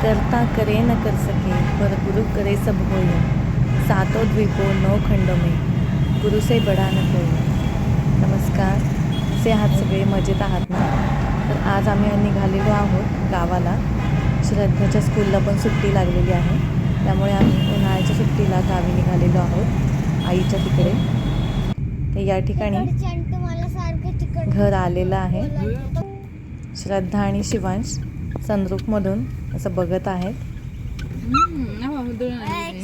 करता करे न कर सके पर गुरु करे सब होय, सातो द्वीपो नौ खंड में गुरु से बडा न कोई. नमस्कार, कसे आहात सगळे? मजेत आहात ना? तर आज आम्ही निघालेलो आहोत गावाला. श्रद्धाच्या स्कूलला पण सुट्टी लागलेली आहे, त्यामुळे आम्ही उन्हाळ्याच्या सुट्टीला गावी निघालेलो आहोत आईच्या तिकडे. तर या ठिकाणी घर आलेलं आहे. श्रद्धा आणि शिवांश सनरूफमधून असं बघत आहेत.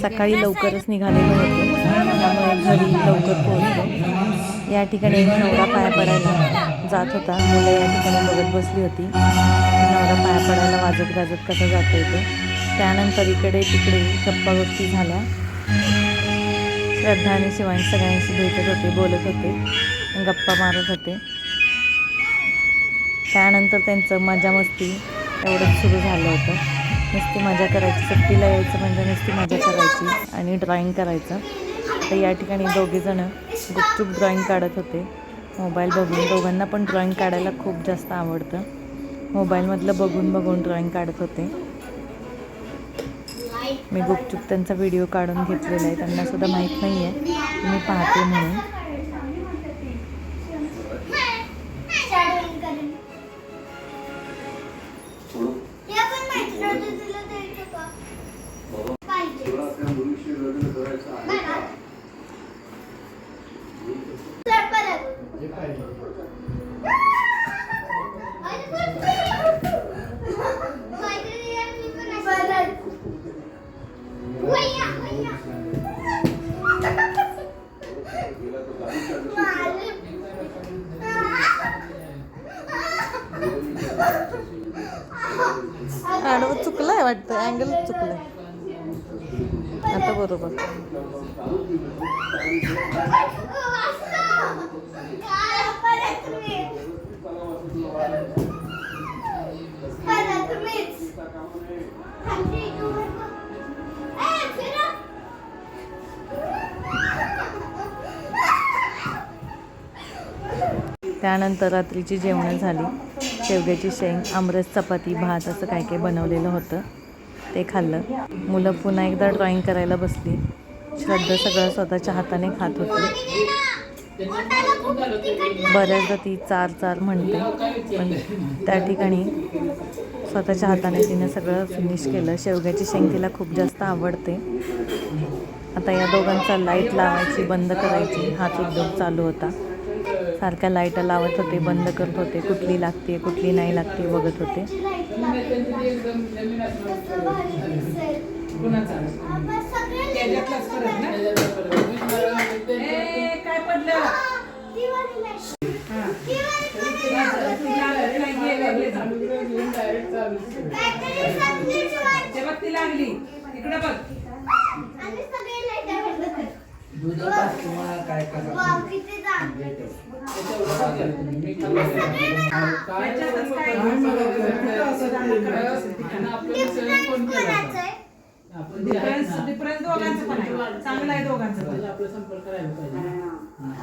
सकाळी लवकरच निघालेलो होतो, त्यामुळे घरी लवकर पोहोचलो. या ठिकाणी एक नवरा पाया पडायला जात होता. मुलं या ठिकाणी बघत बसली होती, नवरा पाया पडायला वाजत गाजत कसा जाता येतो. त्यानंतर इकडे तिकडे गप्पा गोष्टी झाल्या. श्रद्धा आणि शिवांश सगळ्यांशी भेटत होते, बोलत होते, गप्पा मारत होते. त्यानंतर त्यांचं मजा मस्ती एवढंच सुरू झालं होतं. नुसती मजा करायची, सुट्टीला यायचं म्हणजे नुसती मजा करायची आणि ड्रॉइंग करायचं. तर या ठिकाणी दोघेजणं गुपचूप ड्रॉइंग काढत होते मोबाईल बघून. दोघांना पण ड्रॉइंग काढायला खूप जास्त आवडतं. मोबाईलमधलं बघून बघून ड्रॉइंग काढत होते. मी गुपचूप त्यांचा व्हिडिओ काढून घेतलेला आहे. त्यांनासुद्धा माहीत नाही आहे की मी पाहते म्हणून. आडवं चुकलंय वाटतं, अँगल चुकलंय. आता बरोबर. त्यानंतर रात्रीची जेवणं झाली. शेवग्याची शेंग, आमरस, चपाती, भात असं काय काय बनवलेलं होतं, ते खाल्लं. मुलं पुन्हा एकदा ड्रॉइंग करायला बसली. श्रद्धा सगळं स्वतःच्या हाताने खात होती. बऱ्याचदा ती चार चार म्हणते, पण त्या ठिकाणी स्वतःच्या हाताने तिने सगळं फिनिश केलं. शेवग्याची शेंग तिला खूप जास्त आवडते. आता या दोघांचा लाईट लावायची बंद करायची हाच उद्योग चालू होता. सारख्या लाईट लावत होते, बंद करत होते, कुठली लागते कुठली नाही लागते बघत होते. डिफरन्स दोघांचं पण आहे, चांगलं आहे दोघांचं.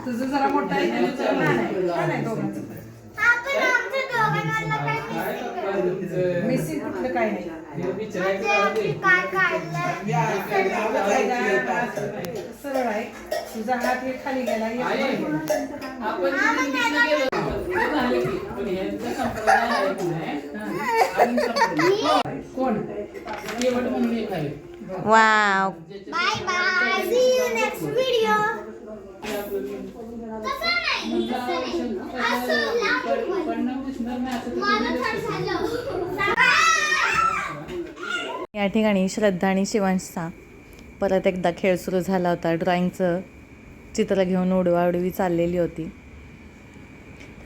तुझं जरा मोठं आहे, नाही दोघांचं मिसिंग कुठलं काय नाही. सरळ आहे, तुझा हात हे खाली गेला. कोण? Wow. Bye bye. See you next video. या ठिकाणी श्रद्धा आणि शिवांशचा परत एकदा खेळ सुरू झाला होता. ड्रॉइंगचं चित्र घेऊन उडवाउडवी चाललेली होती.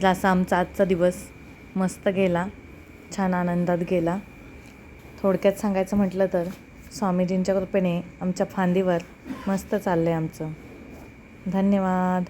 तर असा आमचा आजचा दिवस मस्त गेला, छान आनंदात गेला. थोडक्यात सांगायचं म्हटलं तर स्वामीजींच्या कृपेने आमच्या फांदीवर मस्त चाललं आहे आमचं. धन्यवाद.